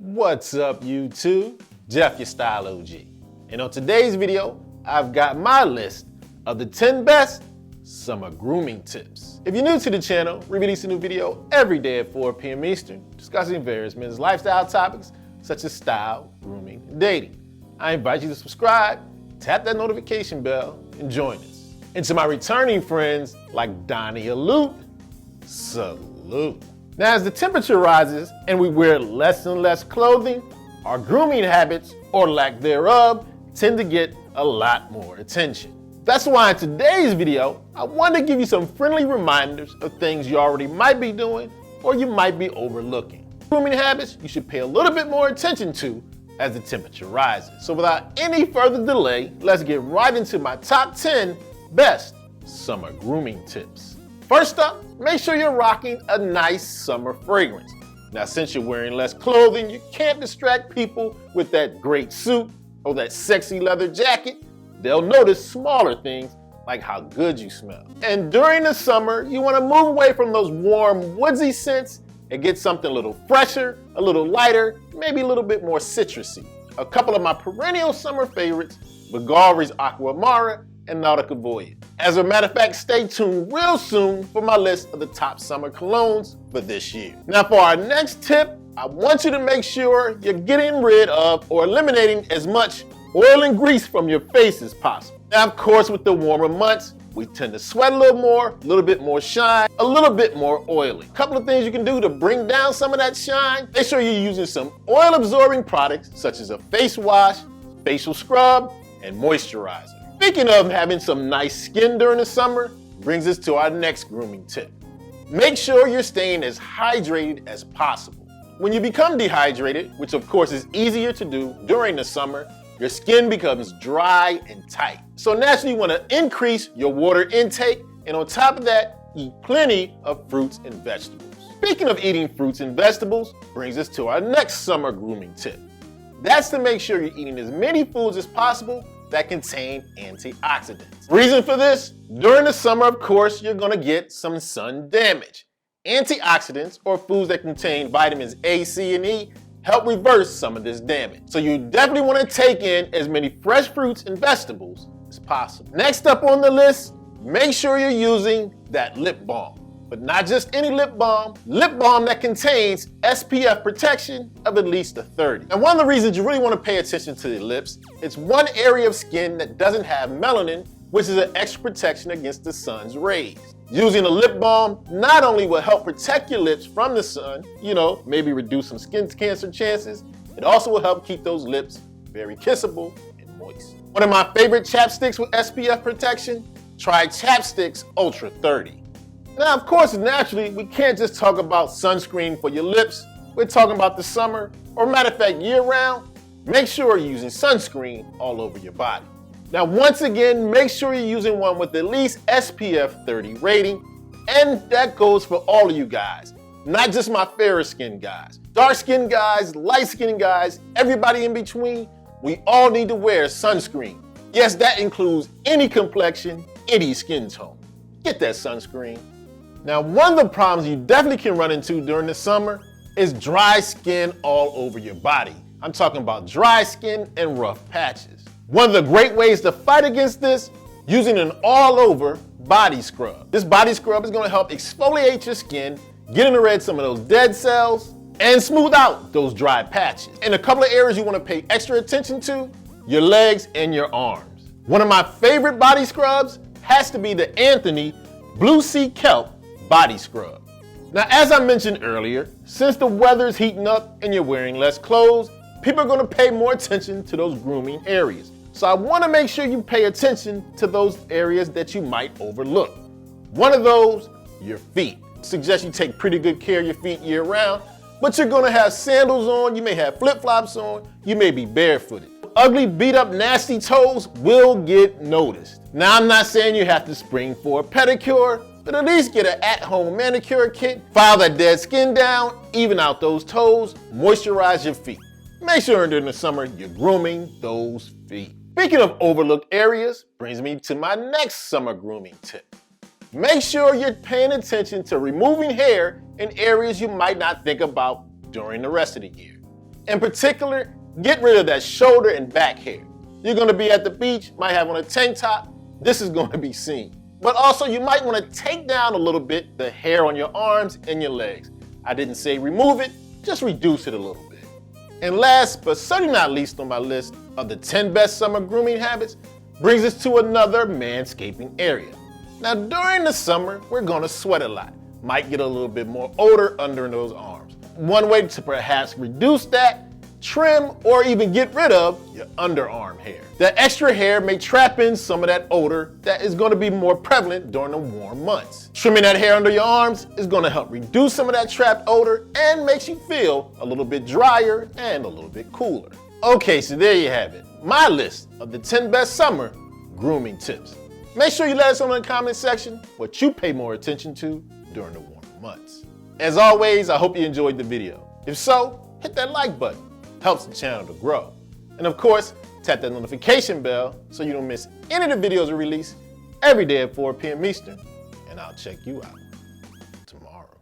What's up, YouTube? Jeff, your Style O.G. And on today's video, I've got my list of the 10 best summer grooming tips. If you're new to the channel, we release a new video every day at 4 p.m. Eastern, discussing various men's lifestyle topics such as style, grooming, and dating. I invite you to subscribe, tap that notification bell, and join us. And to my returning friends like Donnie Alute, salute. Now, as the temperature rises and we wear less and less clothing, our grooming habits, or lack thereof, tend to get a lot more attention. That's why in today's video, I want to give you some friendly reminders of things you already might be doing or you might be overlooking. Grooming habits you should pay a little bit more attention to as the temperature rises. So without any further delay, let's get right into my top 10 best summer grooming tips. First up, make sure you're rocking a nice summer fragrance. Now, since you're wearing less clothing, you can't distract people with that great suit or that sexy leather jacket. They'll notice smaller things like how good you smell. And during the summer, you want to move away from those warm, woodsy scents and get something a little fresher, a little lighter, maybe a little bit more citrusy. A couple of my perennial summer favorites, Bulgari's Aqua Amara and Nautica Voyage. As a matter of fact, stay tuned real soon for my list of the top summer colognes for this year. Now, for our next tip, I want you to make sure you're getting rid of or eliminating as much oil and grease from your face as possible. Now, of course, with the warmer months, we tend to sweat a little more, a little bit more shine, a little bit more oily. A couple of things you can do to bring down some of that shine. Make sure you're using some oil-absorbing products such as a face wash, facial scrub, and moisturizer. Speaking of having some nice skin during the summer, brings us to our next grooming tip. Make sure you're staying as hydrated as possible. When you become dehydrated, which of course is easier to do during the summer, your skin becomes dry and tight. So naturally you want to increase your water intake, and on top of that, eat plenty of fruits and vegetables. Speaking of eating fruits and vegetables, brings us to our next summer grooming tip. That's to make sure you're eating as many foods as possible that contain antioxidants. Reason for this? During the summer, of course, you're gonna get some sun damage. Antioxidants, or foods that contain vitamins A, C, and E, help reverse some of this damage. So you definitely wanna take in as many fresh fruits and vegetables as possible. Next up on the list, make sure you're using that lip balm. But not just any lip balm that contains SPF protection of at least a 30. And one of the reasons you really want to pay attention to the lips, it's one area of skin that doesn't have melanin, which is an extra protection against the sun's rays. Using a lip balm not only will help protect your lips from the sun, maybe reduce some skin cancer chances, it also will help keep those lips very kissable and moist. One of my favorite chapsticks with SPF protection, try Chapsticks Ultra 30. Now, of course, naturally, we can't just talk about sunscreen for your lips. We're talking about the summer, or matter of fact, year-round. Make sure you're using sunscreen all over your body. Now, once again, make sure you're using one with at least SPF 30 rating, and that goes for all of you guys, not just my fairer skin guys. Dark skin guys, light skin guys, everybody in between, we all need to wear sunscreen. Yes, that includes any complexion, any skin tone. Get that sunscreen. Now, one of the problems you definitely can run into during the summer is dry skin all over your body. I'm talking about dry skin and rough patches. One of the great ways to fight against this, using an all-over body scrub. This body scrub is going to help exfoliate your skin, get rid of some of those dead cells, and smooth out those dry patches. And a couple of areas you want to pay extra attention to, your legs and your arms. One of my favorite body scrubs has to be the Anthony Blue Sea Kelp Body Scrub. Now, as I mentioned earlier, since the weather is heating up and you're wearing less clothes, people are going to pay more attention to those grooming areas. So I want to make sure you pay attention to those areas that you might overlook. One of those, your feet. I suggest you take pretty good care of your feet year round, but you're going to have sandals on, you may have flip-flops on, you may be barefooted. Ugly, beat up, nasty toes will get noticed. Now, I'm not saying you have to spring for a pedicure, but at least get an at-home manicure kit, file that dead skin down, even out those toes, moisturize your feet. Make sure during the summer you're grooming those feet. Speaking of overlooked areas, brings me to my next summer grooming tip. Make sure you're paying attention to removing hair in areas you might not think about during the rest of the year. In particular, get rid of that shoulder and back hair. You're gonna be at the beach, might have on a tank top, this is gonna be seen. But also you might wanna take down a little bit the hair on your arms and your legs. I didn't say remove it, just reduce it a little bit. And last, but certainly not least on my list of the 10 best summer grooming habits, brings us to another manscaping area. Now during the summer, we're gonna sweat a lot. Might get a little bit more odor under those arms. One way to perhaps reduce that, trim or even get rid of your underarm hair. That extra hair may trap in some of that odor that is going to be more prevalent during the warm months. Trimming that hair under your arms is going to help reduce some of that trapped odor and makes you feel a little bit drier and a little bit cooler. Okay, so there you have it. My list of the 10 best summer grooming tips. Make sure you let us know in the comment section what you pay more attention to during the warm months. As always, I hope you enjoyed the video. If so, hit that like button. Helps the channel to grow. And of course, tap that notification bell so you don't miss any of the videos we release every day at 4 p.m. Eastern, and I'll check you out.